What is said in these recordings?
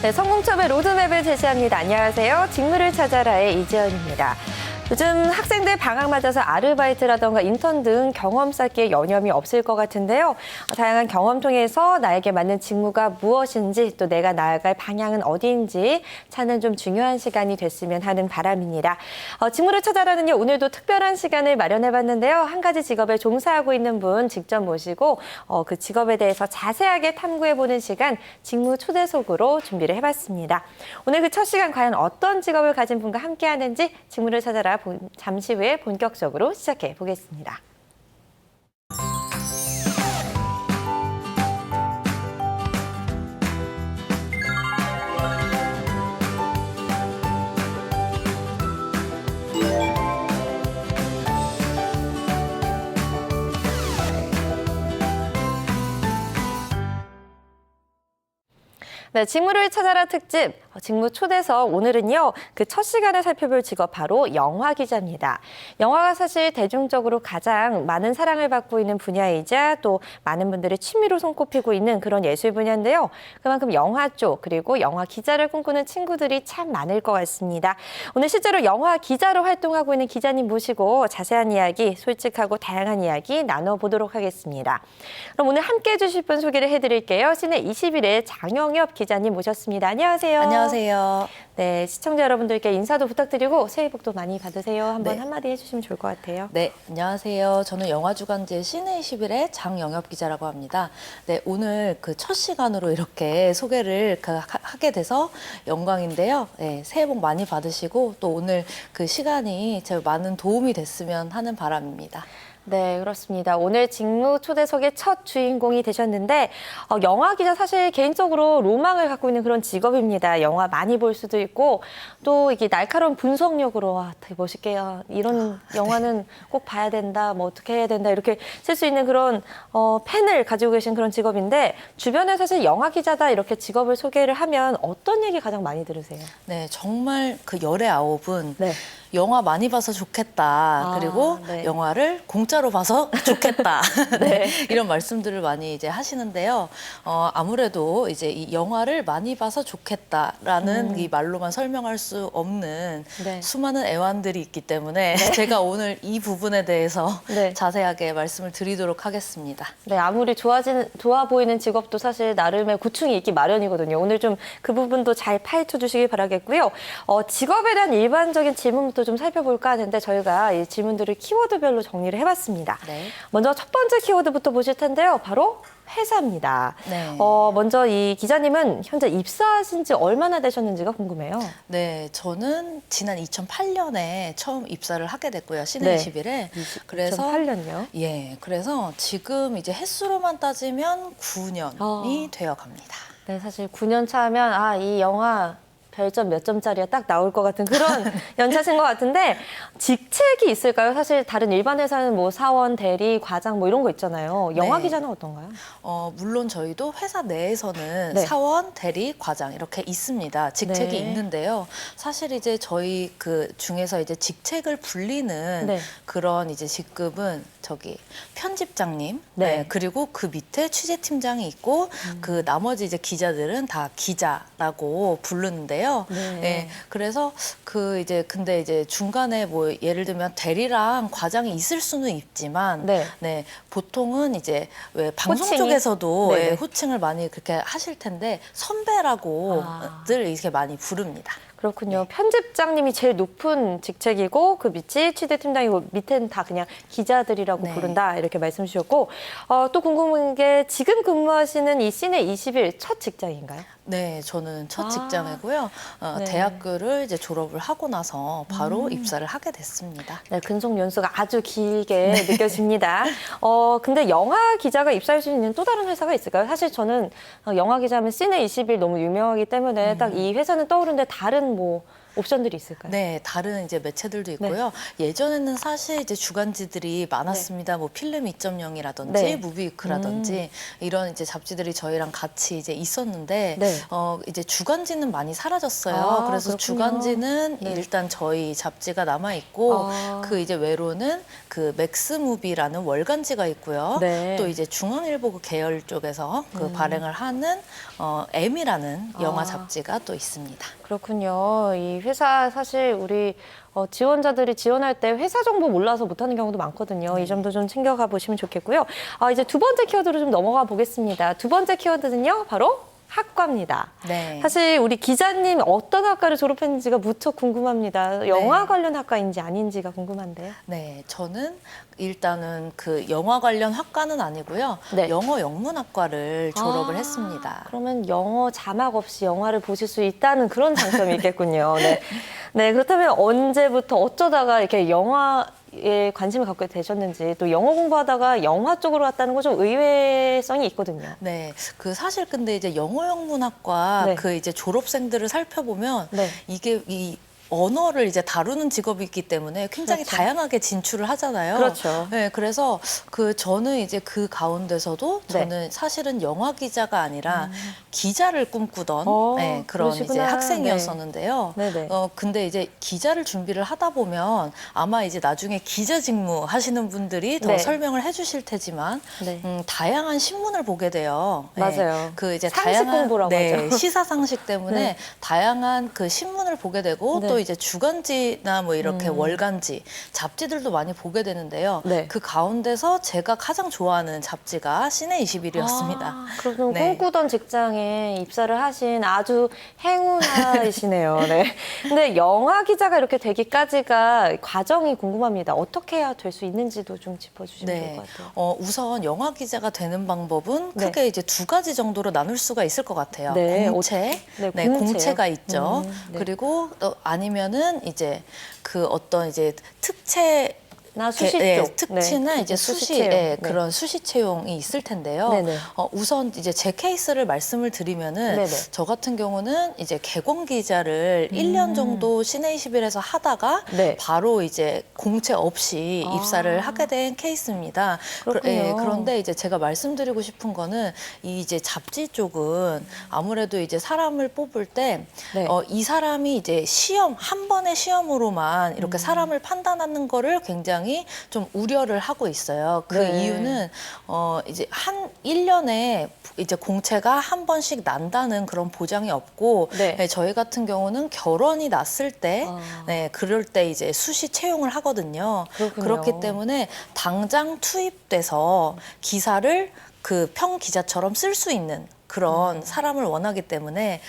네, 성공첩의 로드맵을 제시합니다. 안녕하세요. 직무를 찾아라의 이지연입니다. 요즘 학생들 방학 맞아서 아르바이트라던가 인턴 등 경험 쌓기에 여념이 없을 것 같은데요. 다양한 경험 통해서 나에게 맞는 직무가 무엇인지 또 내가 나아갈 방향은 어디인지 찾는 좀 중요한 시간이 됐으면 하는 바람입니다. 직무를 찾아라는요. 오늘도 특별한 시간을 마련해봤는데요. 한 가지 직업에 종사하고 있는 분 직접 모시고 그 직업에 대해서 자세하게 탐구해보는 시간 직무 초대석으로 준비를 해봤습니다. 오늘 그 첫 시간 과연 어떤 직업을 가진 분과 함께하는지 직무를 찾아라 잠시 후에 본격적으로 시작해 보겠습니다. 네, 직무를 찾아라 특집 직무 초대석 오늘은요. 그 첫 시간에 살펴볼 직업 바로 영화 기자입니다. 영화가 사실 대중적으로 가장 많은 사랑을 받고 있는 분야이자 또 많은 분들의 취미로 손꼽히고 있는 그런 예술 분야인데요. 그만큼 영화 쪽 그리고 영화 기자를 꿈꾸는 친구들이 참 많을 것 같습니다. 오늘 실제로 영화 기자로 활동하고 있는 기자님 모시고 자세한 이야기, 솔직하고 다양한 이야기 나눠보도록 하겠습니다. 그럼 오늘 함께해 주실 분 소개를 해드릴게요. 시내 21의 장영엽 기자님 모셨습니다. 안녕하세요. 안녕하세요. 네, 시청자 여러분들께 인사도 부탁드리고 새해 복도 많이 받으세요. 한번 한마디 해주시면 좋을 것 같아요. 네, 안녕하세요. 저는 영화주간지 시내 21의 장영엽 기자라고 합니다. 네, 오늘 그 첫 시간으로 이렇게 소개를 하게 돼서 영광인데요. 네, 새해 복 많이 받으시고 또 오늘 그 시간이 제 많은 도움이 됐으면 하는 바람입니다. 네, 그렇습니다. 오늘 직무 초대석의 첫 주인공이 되셨는데 영화 기자 사실 개인적으로 로망을 갖고 있는 그런 직업입니다. 영화 많이 볼 수도 있고 또 이게 날카로운 분석력으로 와, 되게 멋있게요. 이런 영화는 꼭 봐야 된다, 뭐 어떻게 해야 된다 이렇게 쓸 수 있는 그런 펜을 가지고 계신 그런 직업인데 주변에 사실 영화 기자다 이렇게 직업을 소개를 하면 어떤 얘기 가장 많이 들으세요? 네, 정말 그 열의 아홉은 네. 영화 많이 봐서 좋겠다. 그리고 네. 영화를 공짜로 봐서 좋겠다. 네. 이런 말씀들을 많이 이제 하시는데요. 아무래도 이제 이 영화를 많이 봐서 좋겠다라는 이 말로만 설명할 수 없는 네. 수많은 애완들이 있기 때문에 제가 오늘 이 부분에 대해서 네. 자세하게 말씀을 드리도록 하겠습니다. 네, 아무리 좋아 보이는 직업도 사실 나름의 고충이 있기 마련이거든요. 오늘 좀 그 부분도 잘 파헤쳐 주시길 바라겠고요. 직업에 대한 일반적인 질문부터 좀 살펴볼까 하는데 저희가 이 질문들을 키워드별로 정리를 해봤습니다. 네. 먼저 첫 번째 키워드부터 보실 텐데요. 바로 회사입니다. 네. 먼저 이 기자님은 현재 입사하신 지 얼마나 되셨는지가 궁금해요. 네, 저는 지난 2008년에 처음 입사를 하게 됐고요. 시내 21에. 그래서 2008년요? 예, 그래서 지금 이제 횟수로만 따지면 9년이 되어 갑니다. 네, 사실 9년 차면 이 영화 별점 몇 점짜리가 딱 나올 것 같은 그런 연차신 것 같은데 직책이 있을까요? 사실 다른 일반 회사는 뭐 사원, 대리, 과장 뭐 이런 거 있잖아요. 영화 네. 기자는 어떤가요? 물론 저희도 회사 내에서는 네. 사원, 대리, 과장 이렇게 있습니다. 직책이 네. 있는데요. 사실 이제 저희 그 중에서 이제 직책을 불리는 네. 그런 이제 직급은 저기 편집장님, 네. 그리고 그 밑에 취재팀장이 있고 그 나머지 이제 기자들은 다 기자라고 부르는데요. 네. 그래서 근데 이제 중간에 뭐 예를 들면 대리랑 과장이 있을 수는 있지만 네. 보통은 이제 왜 방송 호칭이? 쪽에서도 네네. 호칭을 많이 그렇게 하실 텐데 선배라고들 이렇게 많이 부릅니다. 그렇군요. 편집장님이 제일 높은 직책이고 그 밑이 취재팀장이고 밑에는 다 그냥 기자들이라고 네. 부른다 이렇게 말씀 주셨고 또 궁금한 게 지금 근무하시는 이 시내 20일 첫 직장인가요? 네, 저는 첫 직장이고요. 네. 대학교를 이제 졸업을 하고 나서 바로 입사를 하게 됐습니다. 네, 근속 연수가 아주 길게 느껴집니다. 근데 영화 기자가 입사할 수 있는 또 다른 회사가 있을까요? 사실 저는 영화 기자하면 시내 20일 너무 유명하기 때문에 딱 이 회사는 떠오르는데 다른 뭐 옵션들이 있을까요? 네, 다른 이제 매체들도 있고요. 예전에는 사실 이제 주간지들이 많았습니다. 뭐 필름 2.0이라든지 네. 무비위크라든지 이런 이제 잡지들이 저희랑 같이 이제 있었는데 네. 이제 주간지는 많이 사라졌어요. 아, 그래서 그렇군요. 주간지는 네. 일단 저희 잡지가 남아 있고 아. 그 이제 외로는 그 맥스무비라는 월간지가 있고요. 네. 또 이제 중앙일보 그 계열 쪽에서 그 발행을 하는 M이라는 영화 아. 잡지가 또 있습니다. 그렇군요. 이 회사 사실 우리 지원자들이 지원할 때 회사 정보 몰라서 못하는 경우도 많거든요. 이 점도 좀 챙겨가 보시면 좋겠고요. 이제 두 번째 키워드로 좀 넘어가 보겠습니다. 두 번째 키워드는요, 바로 학과입니다. 네. 사실 우리 기자님 어떤 학과를 졸업했는지가 무척 궁금합니다. 영화 네. 관련 학과인지 아닌지가 궁금한데요. 네, 저는 일단은 그 영화 관련 학과는 아니고요. 네. 영어 영문학과를 졸업을 했습니다. 그러면 영어 자막 없이 영화를 보실 수 있다는 그런 장점이 있겠군요. 네. 네, 그렇다면 언제부터 어쩌다가 이렇게 영화에 관심을 갖게 되셨는지, 또 영어 공부하다가 영화 쪽으로 갔다는 건 좀 의외성이 있거든요. 네, 그 사실 근데 이제 영어 영문학과 네. 그 이제 졸업생들을 살펴보면 네. 이게 이 언어를 이제 다루는 직업이기 때문에 굉장히 그렇죠. 다양하게 진출을 하잖아요. 그렇죠. 네, 그래서 그 저는 이제 그 가운데서도 네. 저는 사실은 영화 기자가 아니라 기자를 꿈꾸던 그런 이제 그러시구나. 학생이었었는데요. 네. 네네. 근데 이제 기자를 준비를 하다 보면 아마 이제 나중에 기자 직무 하시는 분들이 더 네. 설명을 해주실 테지만 네. 다양한 신문을 보게 돼요. 맞아요. 그 이제 상식 다양한 공부라고 하죠. 시사 상식 때문에 네. 다양한 그 신문을 보게 되고 네. 또 이제 주간지나 뭐 이렇게 월간지 잡지들도 많이 보게 되는데요. 네. 그 가운데서 제가 가장 좋아하는 잡지가 시내21이었습니다. 그럼 네. 꿈꾸던 직장에 입사를 하신 아주 행운아이시네요. 네. 근데 영화 기자가 이렇게 되기까지가 과정이 궁금합니다. 어떻게 해야 될 수 있는지도 좀 짚어주시면 좋을 것 같아요. 우선 영화 기자가 되는 방법은 네. 크게 이제 두 가지 정도로 나눌 수가 있을 것 같아요. 네. 공채, 네, 공채요. 공채가 있죠. 네. 그리고 또 아니면은 이제 그 어떤 이제 특채 나 수시 쪽. 특치나 네. 이제 수시 채용. 네. 그런 수시 채용이 있을 텐데요. 네네. 우선 이제 제 케이스를 말씀을 드리면은 네네. 저 같은 경우는 이제 개공 기자를 1년 정도 시내21에서 하다가 네. 바로 이제 공채 없이 입사를 하게 된 케이스입니다. 그렇군요. 그런데 이제 제가 말씀드리고 싶은 거는 이 이제 잡지 쪽은 아무래도 이제 사람을 뽑을 때 네. 이 사람이 이제 한 번의 시험으로만 이렇게 사람을 판단하는 거를 굉장히 좀 우려를 하고 있어요. 그 네. 이유는 이제 1년에 이제 공채가 한 번씩 난다는 그런 보장이 없고 네. 저희 같은 경우는 결혼이 났을 때 아. 그럴 때 이제 수시 채용을 하거든요. 그렇군요. 그렇기 때문에 당장 투입돼서 기사를 그 평 기자처럼 쓸 수 있는 그런 사람을 원하기 때문에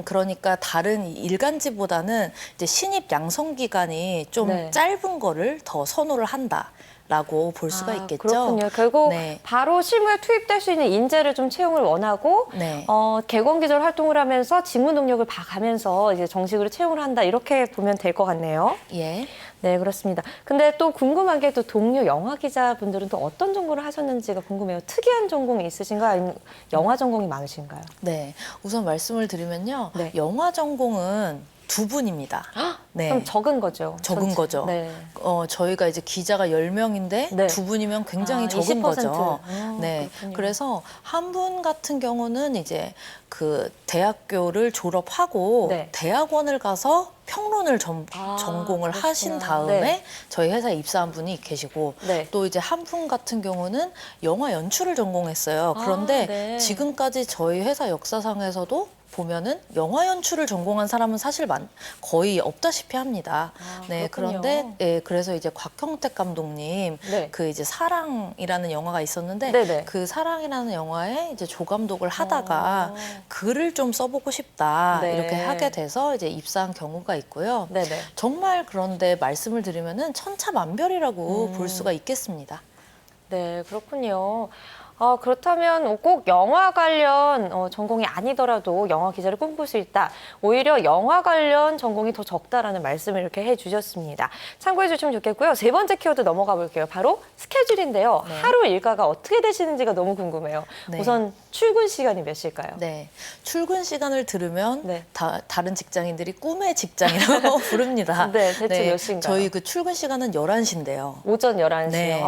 그러니까 다른 일간지보다는 이제 신입 양성 기간이 좀 네. 짧은 거를 더 선호를 한다라고 볼 수가 있겠죠. 그렇군요. 결국 네. 바로 실무에 투입될 수 있는 인재를 좀 채용을 원하고 네. 개공 기절 활동을 하면서 직무 능력을 봐가면서 이제 정식으로 채용을 한다 이렇게 보면 될 것 같네요. 예. 네, 그렇습니다. 근데 또 궁금한 게 또 동료 영화 기자분들은 또 어떤 전공을 하셨는지가 궁금해요. 특이한 전공이 있으신가요? 아니면 영화 전공이 많으신가요? 네. 우선 말씀을 드리면요. 네. 영화 전공은 두 분입니다. 네. 그럼 적은 거죠. 적은 거죠. 네. 저희가 이제 기자가 10명인데 네. 두 분이면 굉장히 아, 적은 20%. 거죠. 네. 그렇군요. 그래서 한 분 같은 경우는 이제 그 대학교를 졸업하고 네. 대학원을 가서 평론을 전공을 그렇구나. 하신 다음에 네. 저희 회사에 입사한 분이 계시고 네. 또 이제 한 분 같은 경우는 영화 연출을 전공했어요. 그런데 네. 지금까지 저희 회사 역사상에서도 보면은 영화 연출을 전공한 사람은 사실 거의 없다시피 합니다. 네, 그렇군요. 그런데 그래서 이제 곽형택 감독님 네. 그 이제 사랑이라는 영화가 있었는데 네네. 그 사랑이라는 영화에 이제 조감독을 하다가 글을 좀 써보고 싶다 네. 이렇게 하게 돼서 이제 입사한 경우가 있고요. 네네. 정말 그런데 말씀을 드리면은 천차만별이라고 볼 수가 있겠습니다. 네, 그렇군요. 그렇다면 꼭 영화 관련 전공이 아니더라도 영화 기자를 꿈꿀 수 있다. 오히려 영화 관련 전공이 더 적다라는 말씀을 이렇게 해주셨습니다. 참고해 주시면 좋겠고요. 세 번째 키워드 넘어가 볼게요. 바로 스케줄인데요. 네. 하루 일과가 어떻게 되시는지가 너무 궁금해요. 네. 우선 출근 시간이 몇 시일까요? 네, 출근 시간을 들으면 네. 다른 직장인들이 꿈의 직장이라고 부릅니다. 네, 대체 몇 시인가요? 저희 그 출근 시간은 11시인데요. 오전 11시요. 네.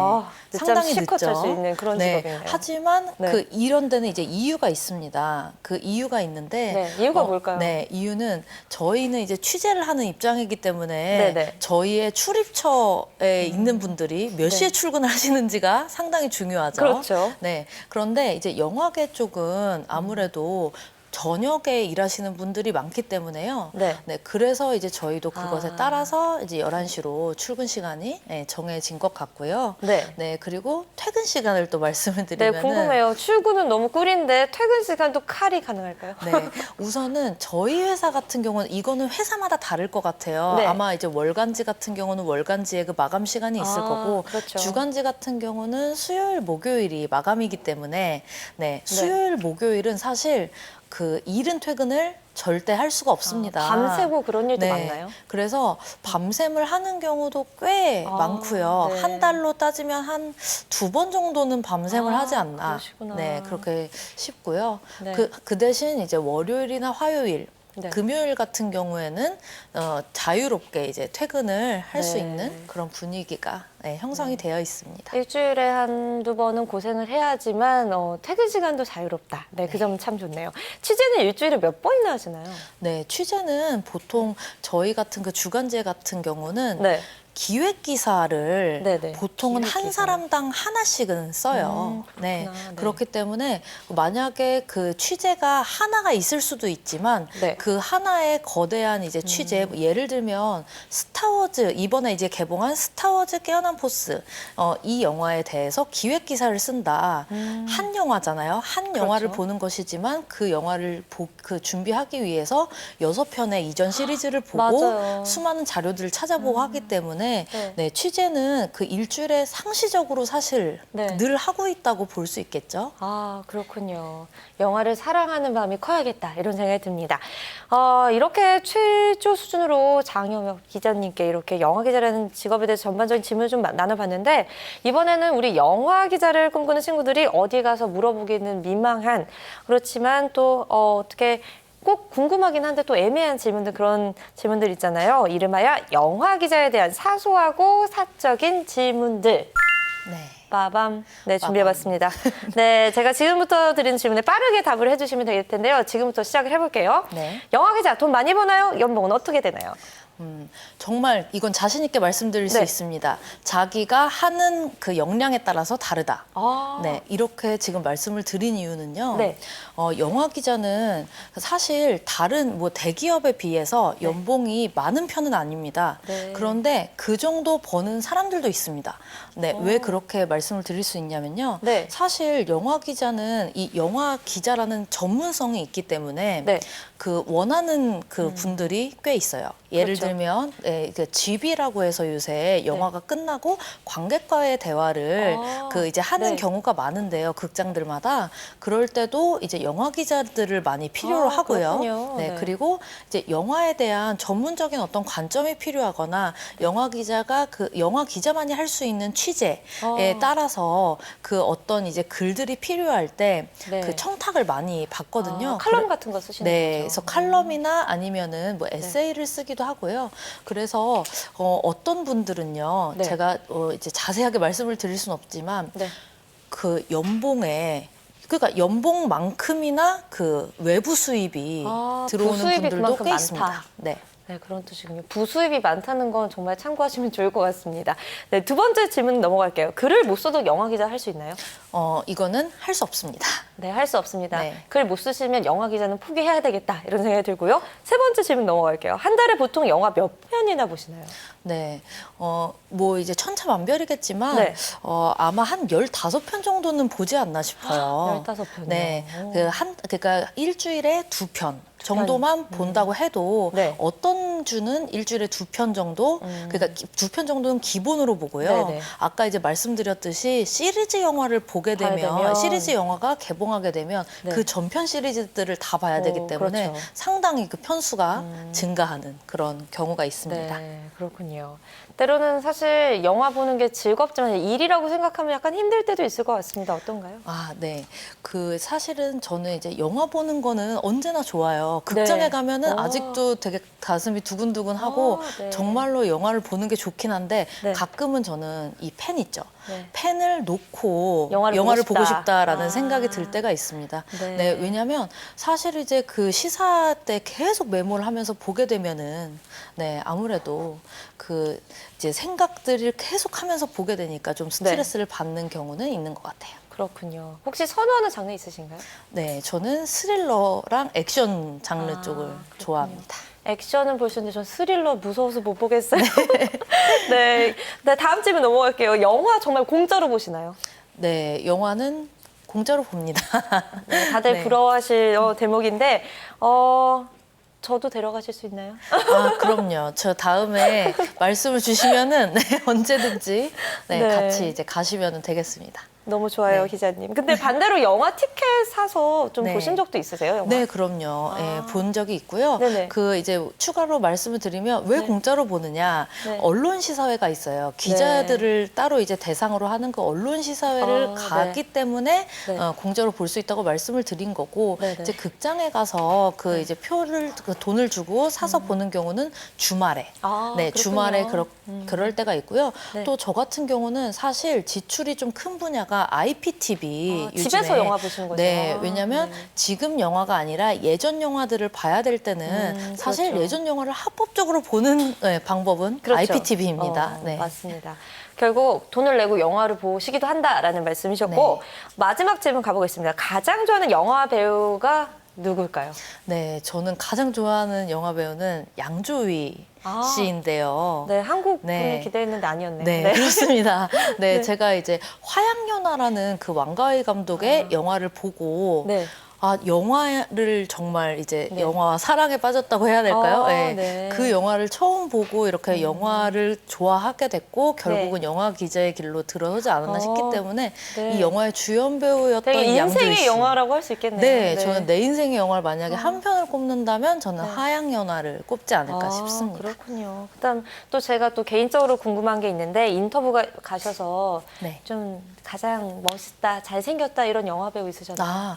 늦잠 상당히 실컷 잘 늦죠. 수 있는 그런 네. 직업이네요. 하지만 네. 그 이런 데는 이제 이유가 있습니다. 그 이유가 있는데 네, 이유가 뭘까요? 네, 이유는 저희는 이제 취재를 하는 입장이기 때문에 네네. 저희의 출입처에 있는 분들이 몇 시에 네. 출근을 하시는지가 상당히 중요하죠. 그렇죠. 네. 그런데 이제 영화계 쪽은 아무래도 저녁에 일하시는 분들이 많기 때문에요. 네. 네, 그래서 이제 저희도 그것에 아. 따라서 이제 11시로 출근 시간이 정해진 것 같고요. 네. 네, 그리고 퇴근 시간을 또 말씀을 네, 드리면은 궁금해요. 출근은 너무 꿀인데 퇴근 시간도 칼이 가능할까요? 네, 우선은 저희 회사 같은 경우는 이거는 회사마다 다를 것 같아요. 네. 아마 이제 월간지 같은 경우는 월간지에 그 마감 시간이 있을 거고 그렇죠. 주간지 같은 경우는 수요일, 목요일이 마감이기 때문에 네, 수요일, 목요일은 사실 그 이른 퇴근을 절대 할 수가 없습니다. 밤새고 그런 일도 네. 많나요? 그래서 밤샘을 하는 경우도 꽤 많고요. 네. 한 달로 따지면 한 2번 정도는 밤샘을 하지 않나. 그러시구나. 네, 그렇게 싶고요. 네. 그 대신 이제 월요일이나 화요일, 네. 금요일 같은 경우에는 자유롭게 이제 퇴근을 할 수 네. 있는 그런 분위기가 형성이 되어 있습니다. 일주일에 한두 번은 고생을 해야지만 퇴근 시간도 자유롭다. 네, 그 점은 참 좋네요. 취재는 일주일에 몇 번이나 하시나요? 네, 취재는 보통 저희 같은 그 주간지 같은 경우는 네. 기획 기사를 네네. 보통은 기획 한 기사. 사람당 하나씩은 써요. 그렇구나. 네. 네. 그렇기 때문에 만약에 그 취재가 하나가 있을 수도 있지만 네. 그 하나의 거대한 이제 취재 예를 들면 스타워즈 이번에 이제 개봉한 스타워즈 깨어난 포스 이 영화에 대해서 기획 기사를 쓴다. 한 영화잖아요. 한 영화를 그렇죠. 보는 것이지만 그 영화를 그 준비하기 위해서 6편의 이전 시리즈를 보고 맞아요. 수많은 자료들을 찾아보고 하기 때문에 네. 네, 취재는 그 일주일에 상시적으로 사실 네. 늘 하고 있다고 볼 수 있겠죠. 그렇군요. 영화를 사랑하는 마음이 커야겠다 이런 생각이 듭니다. 이렇게 최초 수준으로 장영혁 기자님께 이렇게 영화 기자라는 직업에 대해서 전반적인 질문을 좀 나눠봤는데 이번에는 우리 영화 기자를 꿈꾸는 친구들이 어디 가서 물어보기는 민망한 그렇지만 또 어떻게 꼭 궁금하긴 한데 또 애매한 질문들 그런 질문들 있잖아요. 이름하여 영화 기자에 대한 사소하고 사적인 질문들. 네. 빠밤. 네, 준비해봤습니다. 네, 제가 지금부터 드리는 질문에 빠르게 답을 해주시면 될 텐데요. 지금부터 시작을 해볼게요. 네. 영화 기자 돈 많이 버나요? 연봉은 어떻게 되나요? 정말 이건 자신 있게 말씀드릴 수 네. 있습니다. 자기가 하는 그 역량에 따라서 다르다. 네, 이렇게 지금 말씀을 드린 이유는요. 네. 영화 기자는 사실 다른 뭐 대기업에 비해서 연봉이 많은 편은 아닙니다. 네. 그런데 그 정도 버는 사람들도 있습니다. 네, 왜 그렇게 말씀을 드릴 수 있냐면요. 네. 사실 영화 기자는 이 영화 기자라는 전문성이 있기 때문에 네. 그 원하는 그 분들이 꽤 있어요. 예를 그렇죠. 들면 그 GB라고 해서 요새 영화가 끝나고 관객과의 대화를 그 이제 하는 네. 경우가 많은데요. 극장들마다 그럴 때도 이제 영화 기자들을 많이 필요로 하고요. 그렇군요. 네, 네. 그리고 이제 영화에 대한 전문적인 어떤 관점이 필요하거나 영화 기자가 그 영화 기자만이 할 수 있는 취재에 따라서 그 어떤 이제 글들이 필요할 때 네. 그 청탁을 많이 받거든요. 칼럼 같은 거 쓰시는 네, 거죠? 그래서 칼럼이나 아니면은 뭐 에세이를 쓰기도 하고요. 그래서 어떤 분들은요, 네. 제가 이제 자세하게 말씀을 드릴 수는 없지만 네. 그 연봉에 그러니까 연봉만큼이나 그 외부 수입이 들어오는 부수입이 분들도 그만큼 꽤 많다. 있습니다. 네. 네, 그런 뜻이군요. 부수입이 많다는 건 정말 참고하시면 좋을 것 같습니다. 네, 두 번째 질문 넘어갈게요. 글을 못 써도 영화 기자 할 수 있나요? 이거는 할 수 없습니다. 네, 할 수 없습니다. 네. 글 못 쓰시면 영화 기자는 포기해야 되겠다 이런 생각이 들고요. 세 번째 질문 넘어갈게요. 한 달에 보통 영화 몇 편이나 보시나요? 네. 뭐 이제 천차만별이겠지만 네. 아마 한 15편 정도는 보지 않나 싶어요. 15편이요? 네. 오. 그러니까 일주일에 2편 정도만 본다고 해도 네. 어떤 주는 일주일에 2편 정도, 그러니까 2편 정도는 기본으로 보고요. 네네. 아까 이제 말씀드렸듯이 시리즈 영화를 보게 봐야 되면, 되면. 시리즈 영화가 개봉하게 되면 네. 그 전편 시리즈들을 다 봐야 되기 때문에 그렇죠. 상당히 그 편수가 증가하는 그런 경우가 있습니다. 네, 그렇군요. 때로는 사실 영화 보는 게 즐겁지만 일이라고 생각하면 약간 힘들 때도 있을 것 같습니다. 어떤가요? 아, 네. 그 사실은 저는 이제 영화 보는 거는 언제나 좋아요. 극장에 네. 가면은 오. 아직도 되게 가슴이 두근두근하고 아, 네. 정말로 영화를 보는 게 좋긴 한데 네. 가끔은 저는 이 펜 있죠. 네. 펜을 놓고 영화를 영화를 보고 보고 싶다. 싶다라는 아. 생각이 들 때가 있습니다. 네. 네, 왜냐하면 사실 이제 그 시사 때 계속 메모를 하면서 보게 되면은 네, 아무래도 그 이제 생각들을 계속하면서 보게 되니까 좀 스트레스를 받는 경우는 있는 것 같아요. 그렇군요. 혹시 선호하는 장르 있으신가요? 네, 저는 스릴러랑 액션 장르 아, 쪽을 그렇군요. 좋아합니다. 액션은 볼 수 있는데 전 스릴러 무서워서 못 보겠어요. 네. 네, 다음 질문 넘어갈게요. 영화 정말 공짜로 보시나요? 네, 영화는 공짜로 봅니다. 네, 다들 네. 부러워하실 대목인데 저도 데려가실 수 있나요? 아, 그럼요. 저 다음에 말씀을 주시면은 네, 언제든지 네, 네. 같이 이제 가시면 되겠습니다. 너무 좋아요, 네. 기자님. 근데 반대로 영화 티켓 사서 좀 네. 보신 적도 있으세요, 영화? 네, 그럼요. 예, 본 적이 있고요. 네네. 그 이제 추가로 말씀을 드리면 왜 네. 공짜로 보느냐? 네. 언론 시사회가 있어요. 기자들을 따로 이제 대상으로 하는 그 언론 시사회를 아, 가기 때문에 네. 공짜로 볼 수 있다고 말씀을 드린 거고 네네. 이제 극장에 가서 그 네. 이제 표를 그 돈을 주고 사서 보는 경우는 주말에 아, 네, 그렇군요. 주말에 그럴 때가 있고요. 네. 또 저 같은 경우는 사실 지출이 좀 큰 분야가 IPTV 집에서 요즘에 영화 보시는 거죠? 네, 아, 왜냐하면 네. 지금 영화가 아니라 예전 영화들을 봐야 될 때는 사실 그렇죠. 예전 영화를 합법적으로 보는 방법은 그렇죠. IPTV입니다. 네. 맞습니다. 결국 돈을 내고 영화를 보시기도 한다라는 말씀이셨고 마지막 질문 가보겠습니다. 가장 좋아하는 영화 배우가 누굴까요? 네, 저는 가장 좋아하는 영화 배우는 양조위 아. 씨인데요. 네, 한국 분이 네. 기대했는데 아니었네요. 네, 그렇습니다. 네, 네. 제가 이제 화양연화라는 그 왕가위 감독의 영화를 보고 네. 아, 영화를 정말 이제 네. 영화와 사랑에 빠졌다고 해야 될까요? 아, 네. 네. 그 영화를 처음 보고 이렇게 영화를 좋아하게 됐고 결국은 영화 기자의 길로 들어서지 않았나 싶기 때문에 네. 이 영화의 주연 배우였던 되게 양조위 인생의 씨. 영화라고 할 수 있겠네요. 네, 저는 내 인생의 영화를 만약에 한 편을 꼽는다면 저는 네. 하양연화를 꼽지 않을까 싶습니다. 그렇군요. 그다음 또 제가 또 개인적으로 궁금한 게 있는데 인터뷰가 가셔서 네. 좀 가장 멋있다, 잘생겼다 이런 영화 배우 있으셨나요? 아,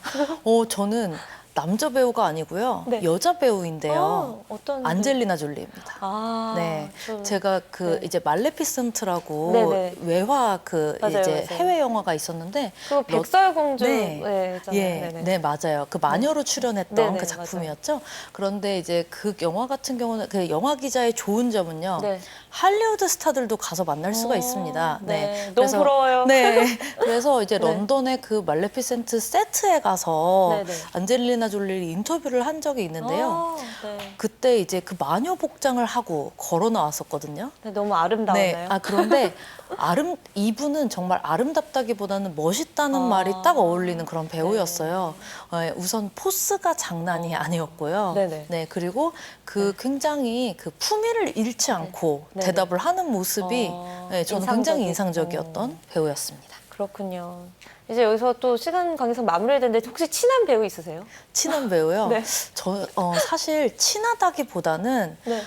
저는 남자 배우가 아니고요. 네. 여자 배우인데요. 어떤 안젤리나 졸리입니다. 아, 네, 좀- 제가 그 네. 이제 말레피센트라고 네네. 외화 그 맞아요, 이제 맞아요. 해외 영화가 있었는데 그거 백설공주 네. 잖아요. 예, 네네. 네 맞아요. 그 마녀로 출연했던 네네, 그 작품이었죠. 그런데 이제 그 영화 같은 경우는 그 영화 기자의 좋은 점은요. 네. 할리우드 스타들도 가서 만날 수가 있습니다. 네. 너무 부러워요. 네, 그래서 이제 네. 런던의 그 말레피센트 세트에 가서 네네. 안젤리나 졸리를 인터뷰를 한 적이 있는데요. 네. 그때 이제 그 마녀 복장을 하고 걸어 나왔었거든요. 네, 너무 아름다웠나요? 네. 아, 그런데 이분은 정말 아름답다기보다는 멋있다는 말이 딱 어울리는 그런 배우였어요. 우선 포스가 장난이 아니었고요. 네네. 네, 그리고 그 굉장히 그 품위를 잃지 않고 네네. 대답을 하는 모습이 네, 저는 굉장히 인상적이고. 인상적이었던 배우였습니다. 그렇군요. 이제 여기서 또 시간 관계상 마무리해야 되는데 혹시 친한 배우 있으세요? 친한 배우요? 네. 사실 친하다기보다는 네.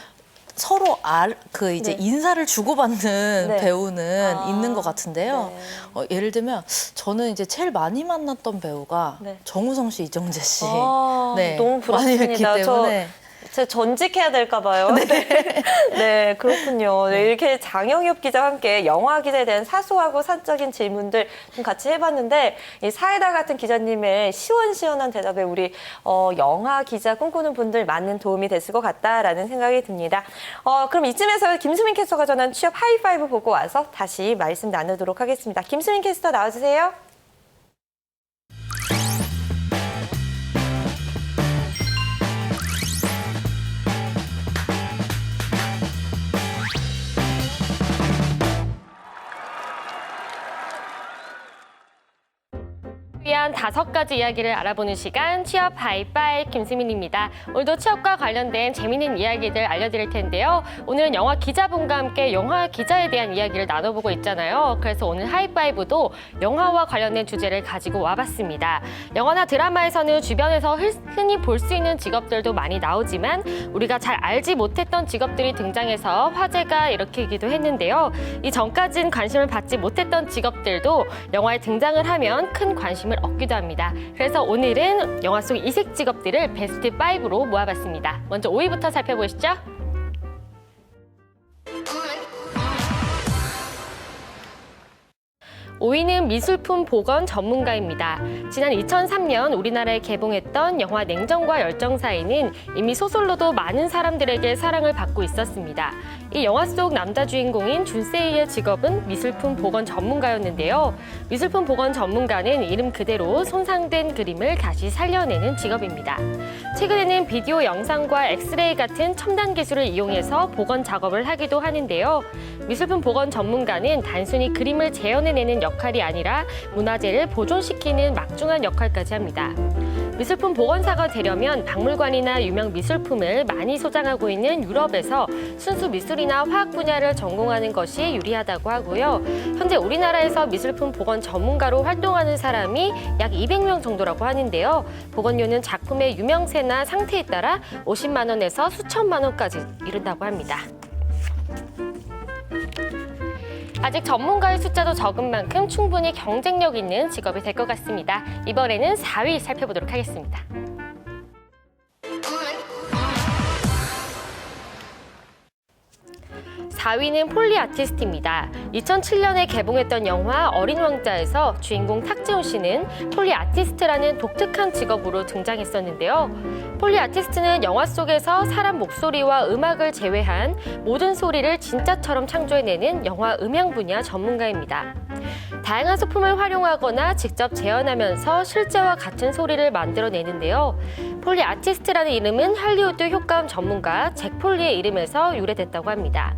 서로 그 이제 네. 인사를 주고받는 네. 배우는 아, 있는 것 같은데요. 네. 예를 들면 저는 이제 제일 많이 만났던 배우가 네. 정우성 씨, 이정재 씨. 너무 많이 뵙기 부럽습니다. 때문에. 제가 전직해야 될까 봐요. 네, 그렇군요. 네, 이렇게 장영엽 기자와 함께 영화 기자에 대한 사소하고 사적인 질문들 좀 같이 해봤는데 이 사이다 같은 기자님의 시원시원한 대답에 우리 영화 기자 꿈꾸는 분들 많은 도움이 됐을 것 같다라는 생각이 듭니다. 그럼 이쯤에서 김수민 캐스터가 전한 취업 하이파이브 보고 와서 다시 말씀 나누도록 하겠습니다. 김수민 캐스터 나와주세요. 5가지 이야기를 알아보는 시간 취업 하이파이 김수민입니다. 오늘도 취업과 관련된 재미있는 이야기들 알려드릴 텐데요. 오늘은 영화 기자분과 함께 영화 기자에 대한 이야기를 나눠보고 있잖아요. 그래서 오늘 하이파이브도 영화와 관련된 주제를 가지고 와봤습니다. 영화나 드라마에서는 주변에서 흔히 볼 수 있는 직업들도 많이 나오지만 우리가 잘 알지 못했던 직업들이 등장해서 화제가 일으키기도 했는데요. 이 전까진 관심을 받지 못했던 직업들도 영화에 등장을 하면 큰 관심을 얻기도 합니다. 그래서 오늘은 영화 속 이색 직업들을 베스트 5로 모아봤습니다. 먼저 5위부터 살펴보시죠. 5위는 미술품 복원 전문가입니다. 지난 2003년 우리나라에 개봉했던 영화 냉정과 열정사에는 이미 소설로도 많은 사람들에게 사랑을 받고 있었습니다. 이 영화 속 남자 주인공인 준세이의 직업은 미술품 복원 전문가였는데요. 미술품 복원 전문가는 이름 그대로 손상된 그림을 다시 살려내는 직업입니다. 최근에는 비디오 영상과 엑스레이 같은 첨단 기술을 이용해서 복원 작업을 하기도 하는데요. 미술품 복원 전문가는 단순히 그림을 재현해내는 역할이 아니라 문화재를 보존시키는 막중한 역할까지 합니다. 미술품 복원사가 되려면 박물관이나 유명 미술품을 많이 소장하고 있는 유럽에서 순수 미술이나 화학 분야를 전공하는 것이 유리하다고 하고요. 현재 우리나라에서 미술품 복원 전문가로 활동하는 사람이 약 200명 정도라고 하는데요. 복원료는 작품의 유명세나 상태에 따라 50만 원에서 수천만 원까지 이른다고 합니다. 아직 전문가의 숫자도 적은 만큼 충분히 경쟁력 있는 직업이 될 것 같습니다. 이번에는 4위 살펴보도록 하겠습니다. 4위는 폴리 아티스트입니다. 2007년에 개봉했던 영화 어린 왕자에서 주인공 탁재훈 씨는 폴리 아티스트라는 독특한 직업으로 등장했었는데요. 폴리 아티스트는 영화 속에서 사람 목소리와 음악을 제외한 모든 소리를 진짜처럼 창조해내는 영화 음향 분야 전문가입니다. 다양한 소품을 활용하거나 직접 재현하면서 실제와 같은 소리를 만들어내는데요. 폴리 아티스트라는 이름은 할리우드 효과음 전문가 잭 폴리의 이름에서 유래됐다고 합니다.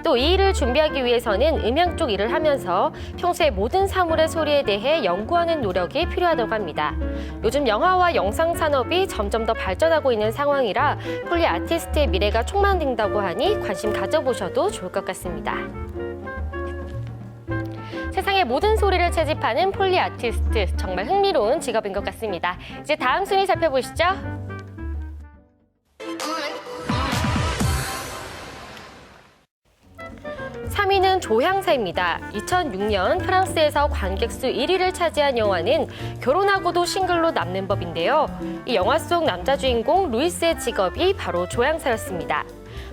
또 이 일을 준비하기 위해서는 음향 쪽 일을 하면서 평소에 모든 사물의 소리에 대해 연구하는 노력이 필요하다고 합니다. 요즘 영화와 영상 산업이 점점 더 발전하고 있는 상황이라 폴리 아티스트의 미래가 촉망된다고 하니 관심 가져보셔도 좋을 것 같습니다. 세상의 모든 소리를 채집하는 폴리 아티스트, 정말 흥미로운 직업인 것 같습니다. 이제 다음 순위 살펴보시죠. 3위는 조향사입니다. 2006년 프랑스에서 관객 수 1위를 차지한 영화는 결혼하고도 싱글로 남는 법인데요. 이 영화 속 남자 주인공 루이스의 직업이 바로 조향사였습니다.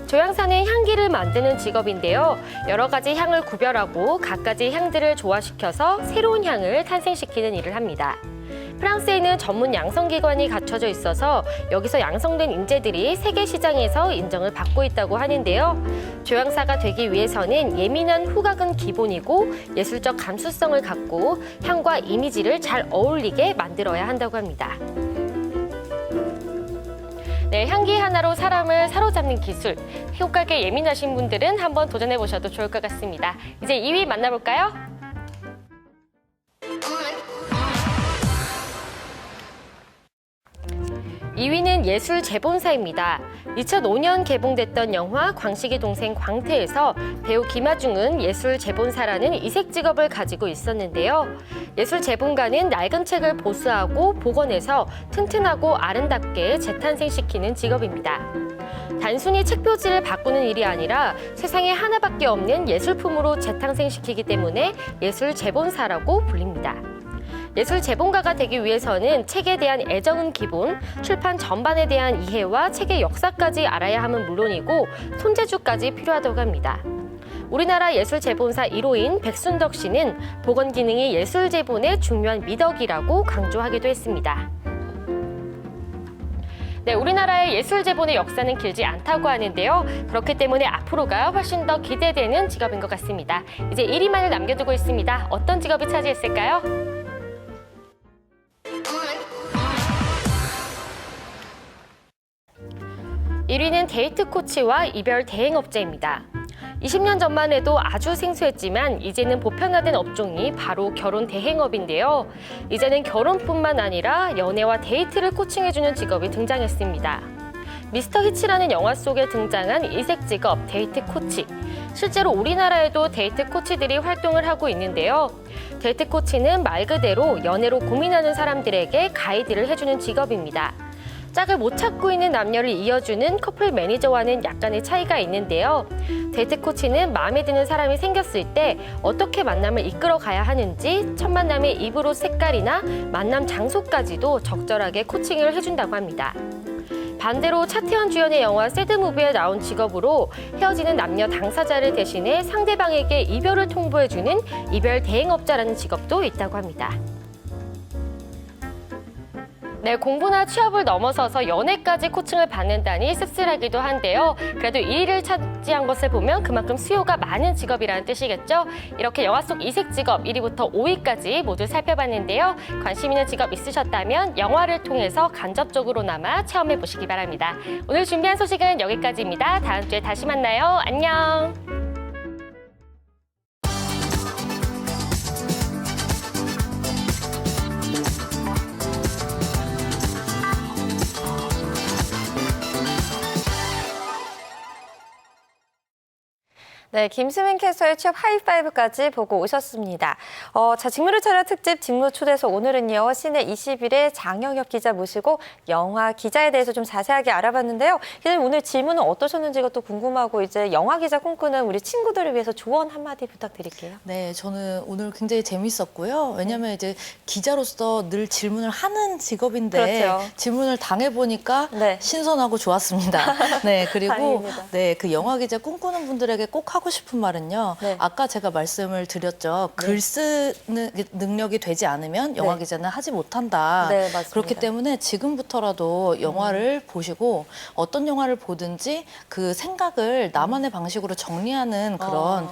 조향사는 향기를 만드는 직업인데요. 여러 가지 향을 구별하고 갖가지 향들을 조화시켜서 새로운 향을 탄생시키는 일을 합니다. 프랑스에 있는 전문 양성기관이 갖춰져 있어서 여기서 양성된 인재들이 세계 시장에서 인정을 받고 있다고 하는데요. 조향사가 되기 위해서는 예민한 후각은 기본이고 예술적 감수성을 갖고 향과 이미지를 잘 어울리게 만들어야 한다고 합니다. 네, 향기 하나로 사람을 사로잡는 기술. 효과에 예민하신 분들은 한번 도전해보셔도 좋을 것 같습니다. 이제 2위 만나볼까요? 2위는 예술 재본사입니다. 2005년 개봉됐던 영화 광식이 동생 광태에서 배우 김하중은 예술 재본사라는 이색 직업을 가지고 있었는데요. 예술 재본가는 낡은 책을 보수하고 복원해서 튼튼하고 아름답게 재탄생시키는 직업입니다. 단순히 책 표지를 바꾸는 일이 아니라 세상에 하나밖에 없는 예술품으로 재탄생시키기 때문에 예술 재본사라고 불립니다. 예술 재본가가 되기 위해서는 책에 대한 애정은 기본, 출판 전반에 대한 이해와 책의 역사까지 알아야 함은 물론이고 손재주까지 필요하다고 합니다. 우리나라 예술 재본사 1호인 백순덕 씨는 복원 기능이 예술 재본의 중요한 미덕이라고 강조하기도 했습니다. 네, 우리나라의 예술 재본의 역사는 길지 않다고 하는데요. 그렇기 때문에 앞으로가 훨씬 더 기대되는 직업인 것 같습니다. 이제 1위만을 남겨두고 있습니다. 어떤 직업이 차지했을까요? 1위는 데이트 코치와 이별 대행업자입니다. 20년 전만 해도 아주 생소했지만 이제는 보편화된 업종이 바로 결혼 대행업인데요. 이제는 결혼뿐만 아니라 연애와 데이트를 코칭해주는 직업이 등장했습니다. 미스터 히치라는 영화 속에 등장한 이색 직업 데이트 코치. 실제로 우리나라에도 데이트 코치들이 활동을 하고 있는데요. 데이트 코치는 말 그대로 연애로 고민하는 사람들에게 가이드를 해주는 직업입니다. 짝을 못 찾고 있는 남녀를 이어주는 커플 매니저와는 약간의 차이가 있는데요. 데이트 코치는 마음에 드는 사람이 생겼을 때 어떻게 만남을 이끌어 가야 하는지 첫 만남의 입으로 색깔이나 만남 장소까지도 적절하게 코칭을 해준다고 합니다. 반대로 차태현 주연의 영화 새드무비에 나온 직업으로 헤어지는 남녀 당사자를 대신해 상대방에게 이별을 통보해주는 이별 대행업자라는 직업도 있다고 합니다. 네, 공부나 취업을 넘어서서 연애까지 코칭을 받는다니 씁쓸하기도 한데요. 그래도 1위를 차지한 것을 보면 그만큼 수요가 많은 직업이라는 뜻이겠죠. 이렇게 영화 속 이색 직업 1위부터 5위까지 모두 살펴봤는데요. 관심 있는 직업 있으셨다면 영화를 통해서 간접적으로나마 체험해 보시기 바랍니다. 오늘 준비한 소식은 여기까지입니다. 다음 주에 다시 만나요. 안녕. 네, 김수민 캐스터의 취업 하이파이브까지 보고 오셨습니다. 자, 직무를 찾아 특집 직무 초대서 오늘은요, 시내 21의 장영혁 기자 모시고 영화 기자에 대해서 좀 자세하게 알아봤는데요. 기자님 오늘 질문은 어떠셨는지가 또 궁금하고 이제 영화 기자 꿈꾸는 우리 친구들을 위해서 조언 한마디 부탁드릴게요. 네, 저는 오늘 굉장히 재밌었고요. 왜냐하면 이제 기자로서 늘 질문을 하는 직업인데 그렇죠. 질문을 당해보니까 네. 신선하고 좋았습니다. 네, 그리고 다행입니다. 네, 그 영화 기자 꿈꾸는 분들에게 꼭 하고 싶은 말은요. 네. 아까 제가 말씀을 드렸죠. 글 쓰는 능력이 되지 않으면 영화 네. 기자는 하지 못한다. 네, 맞습니다. 그렇기 때문에 지금부터라도 영화를 보시고 어떤 영화를 보든지 그 생각을 나만의 방식으로 정리하는 그런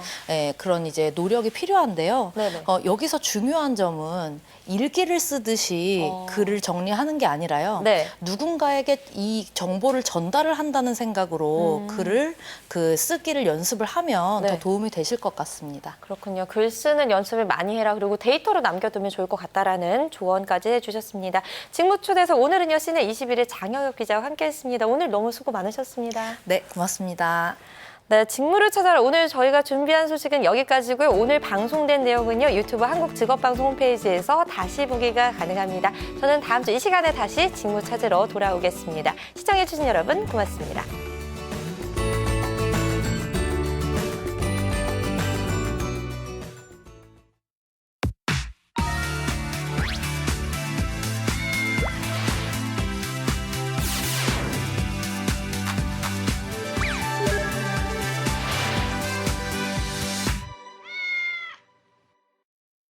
그런 이제 노력이 필요한데요. 네네. 여기서 중요한 점은 일기를 쓰듯이 글을 정리하는 게 아니라요. 네. 누군가에게 이 정보를 전달을 한다는 생각으로 글을 그 쓰기를 연습을 하면 네. 더 도움이 되실 것 같습니다. 그렇군요. 글 쓰는 연습을 많이 해라. 그리고 데이터로 남겨두면 좋을 것 같다라는 조언까지 해주셨습니다. 직무 초대서 오늘은요, 시내 21의 장영혁 기자와 함께했습니다. 오늘 너무 수고 많으셨습니다. 네, 고맙습니다. 네, 직무를 찾아라. 오늘 저희가 준비한 소식은 여기까지고요. 오늘 방송된 내용은요, 유튜브 한국직업방송 홈페이지에서 다시 보기가 가능합니다. 저는 다음 주 이 시간에 다시 직무 찾으러 돌아오겠습니다. 시청해주신 여러분 고맙습니다.